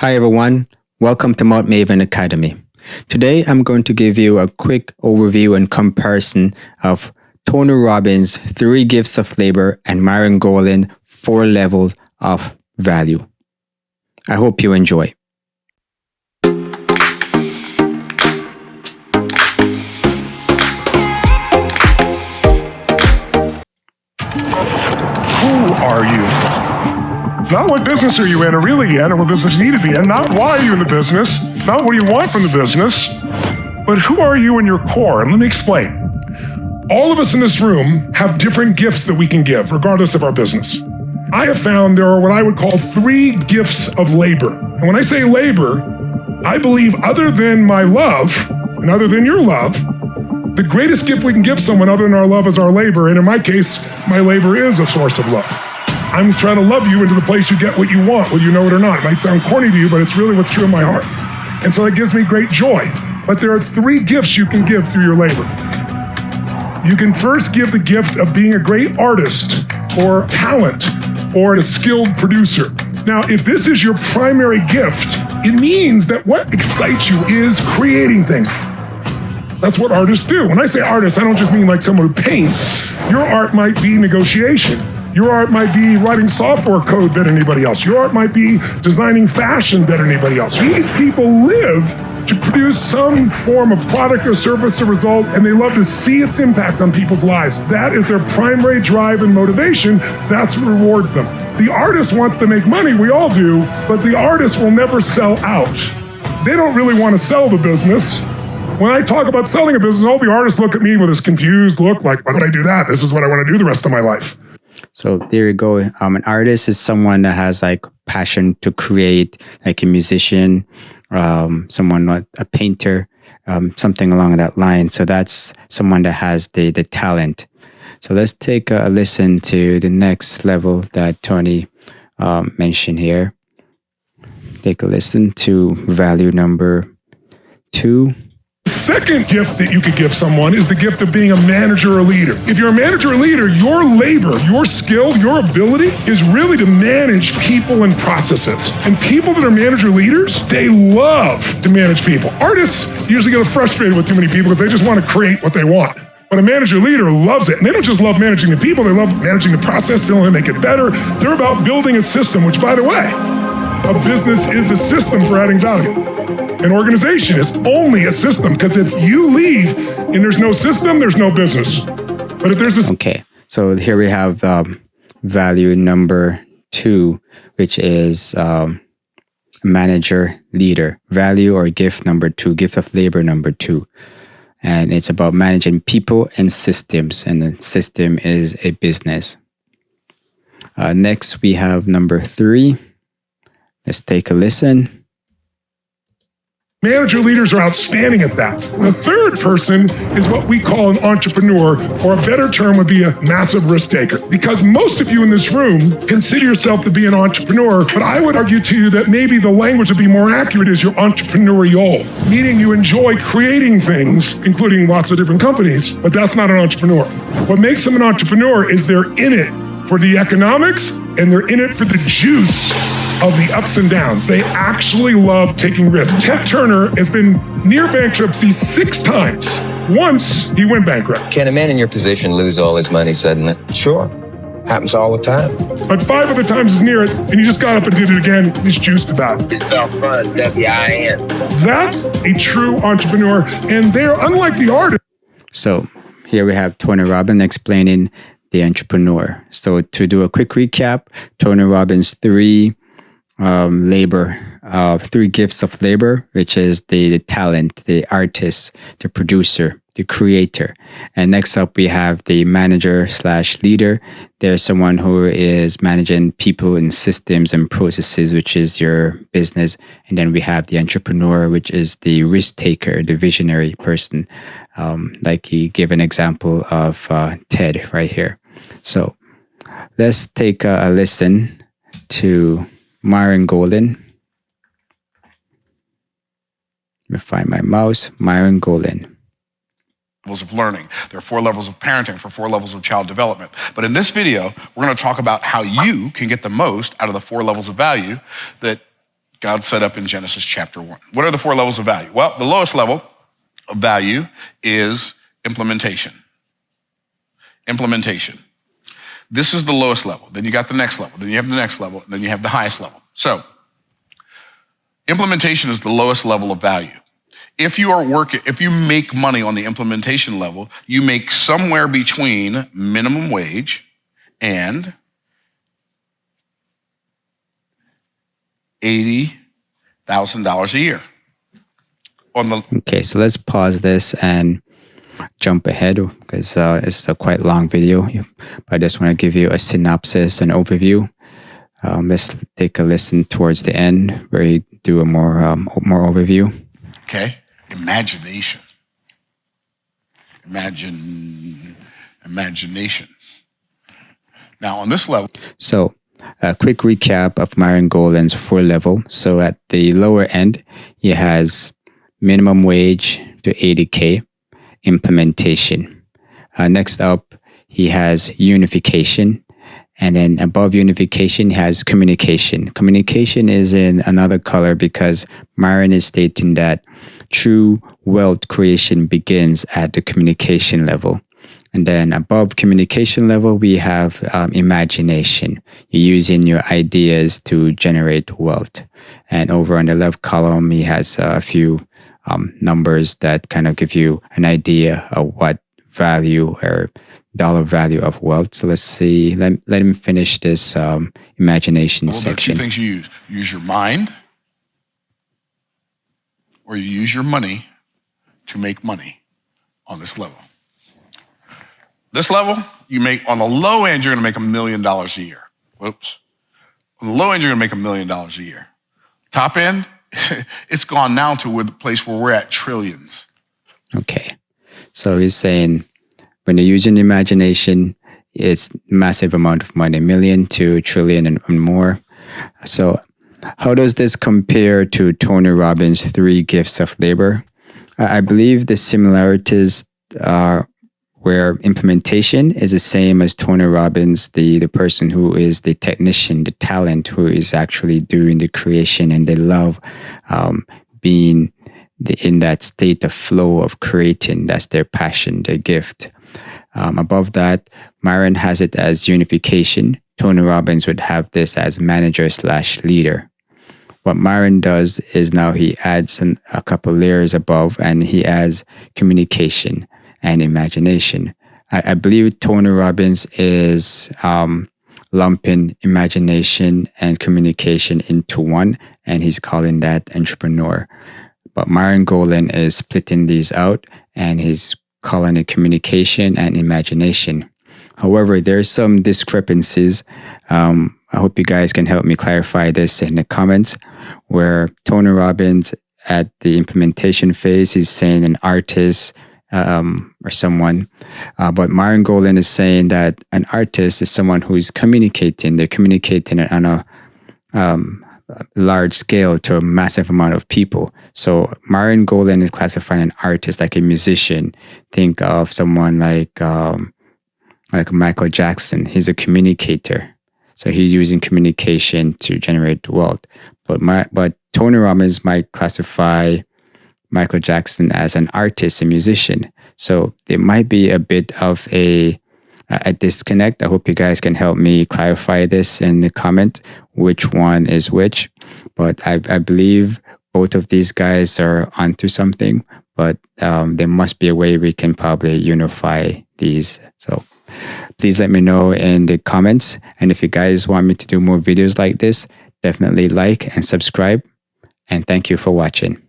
Hi everyone, welcome to Mount Maven Academy. Today I'm going to give you a quick overview and comparison of Tony Robbins' 3 gifts of labor and Myron Golden 4 levels of value. I hope you enjoy. Who are you? Not what business are you in, or really in, or what business you need to be in, not why are you in the business, not what you want from the business, but who are you in your core? And let me explain. All of us in this room have different gifts that we can give, regardless of our business. I have found there are what I would call 3 gifts of labor. And when I say labor, I believe other than my love, and other than your love, the greatest gift we can give someone other than our love is our labor. And in my case, my labor is a source of love. I'm trying to love you into the place you get what you want, whether you know it or not. It might sound corny to you, but it's really what's true in my heart. And so it gives me great joy. But there are 3 gifts you can give through your labor. You can first give the gift of being a great artist or talent or a skilled producer. Now, if this is your primary gift, it means that what excites you is creating things. That's what artists do. When I say artist, I don't just mean like someone who paints. Your art might be negotiation. Your art might be writing software code better than anybody else. Your art might be designing fashion better than anybody else. These people live to produce some form of product or service or result, and they love to see its impact on people's lives. That is their primary drive and motivation. That's what rewards them. The artist wants to make money, we all do, but the artist will never sell out. They don't really want to sell the business. When I talk about selling a business, all the artists look at me with this confused look like, why would I do that? This is what I want to do the rest of my life. So there you go. An artist is someone that has like passion to create, like a musician, someone like a painter, something along that line. So that's someone that has the talent. So let's take a listen to the next level that Tony mentioned here. Take a listen to value number 2. The second gift that you could give someone is the gift of being a manager or leader. If you're a manager or leader, your labor, your skill, your ability is really to manage people and processes. And people that are manager leaders, they love to manage people. Artists usually get frustrated with too many people because they just want to create what they want. But a manager leader loves it. And they don't just love managing the people, they love managing the process, feeling to make it better. They're about building a system, which, by the way, a business is a system for adding value. An organization is only a system, because if you leave and there's no system, there's no business. But if there's a... Okay, so here we have value number 2, which is manager leader. Value or gift number 2, gift of labor number 2. And it's about managing people and systems. And the system is a business. Next, we have number 3. Let's take a listen. Manager leaders are outstanding at that. The third person is what we call an entrepreneur, or a better term would be a massive risk taker. Because most of you in this room consider yourself to be an entrepreneur, but I would argue to you that maybe the language would be more accurate is you're entrepreneurial, meaning you enjoy creating things, including lots of different companies, but that's not an entrepreneur. What makes them an entrepreneur is they're in it for the economics, and they're in it for the juice of the ups and downs. They actually love taking risks. Ted Turner has been near bankruptcy 6 times. Once he went bankrupt. Can a man in your position lose all his money suddenly? Sure. Happens all the time. But 5 other times he's near it, and he just got up and did it again. He's juiced about it. It's spelled fun, W-I-N. That's a true entrepreneur, and they're unlike the artist. So here we have Tony Robbins explaining the entrepreneur. So to do a quick recap, Tony Robbins' 3 gifts of labor, which is the talent, the artist, the producer, the creator. And next up, we have the manager/leader. There's someone who is managing people and systems and processes, which is your business. And then we have the entrepreneur, which is the risk taker, the visionary person. Like he gave an example of Ted right here. So let's take a listen to Myron Golden. Let me find my mouse. Myron Golden. Levels of learning. There are 4 levels of parenting for 4 levels of child development. But in this video, we're going to talk about how you can get the most out of the 4 levels of value that God set up in Genesis chapter 1. What are the 4 levels of value? Well, the lowest level of value is implementation. Implementation. This is the lowest level. Then you got the next level. Then you have the next level. And then you have the highest level. So implementation is the lowest level of value. If you make money on the implementation level, you make somewhere between minimum wage and $80,000 a year. Okay, so let's pause this and jump ahead because it's a quite long video. But I just want to give you a synopsis and overview. Let's take a listen towards the end where you do a more overview. Okay, imagination. Now on this level. So a quick recap of Myron Golden's 4 level. So at the lower end, he has minimum wage to 80K, implementation. Next up, he has unification. And then above unification, he has communication. Communication is in another color because Myron is stating that true wealth creation begins at the communication level. And then above communication level, we have imagination. You're using your ideas to generate wealth. And over on the left column, he has a few numbers that kind of give you an idea of what value or dollar value of wealth. So let's see, let him finish this imagination section. There are 2 things you use. You use your mind, or you use your money to make money on this level. This level, you make, on the low end, you're gonna make $1 million a year. Whoops. On the low end, you're gonna make $1 million a year. Top end, it's gone now to the place where we're at trillions. Okay. So he's saying when you're using imagination, it's massive amount of money, million to trillion and more. So how does this compare to Tony Robbins' 3 gifts of labor? I believe the similarities are where implementation is the same as Tony Robbins, the person who is the technician, the talent, who is actually doing the creation, and they love being in that state of flow of creating. That's their passion, their gift. Above that, Myron has it as unification. Tony Robbins would have this as manager/leader. What Myron does is now he adds a couple layers above, and he adds communication and imagination. I believe Tony Robbins is lumping imagination and communication into one, and he's calling that entrepreneur. But Myron Golden is splitting these out, and he's calling it communication and imagination. However, there's some discrepancies. I hope you guys can help me clarify this in the comments, where Tony Robbins at the implementation phase, he's saying an artist or someone. But Myron Golden is saying that an artist is someone who is communicating. They're communicating on a large scale to a massive amount of people. So Myron Golden is classifying an artist like a musician. Think of someone like Michael Jackson. He's a communicator. So he's using communication to generate wealth. But Tony Robbins might classify Michael Jackson as an artist, a musician. So there might be a bit of a disconnect. I hope you guys can help me clarify this in the comment, which one is which. But I believe both of these guys are onto something, but there must be a way we can probably unify these. So please let me know in the comments. And if you guys want me to do more videos like this, definitely like and subscribe. And thank you for watching.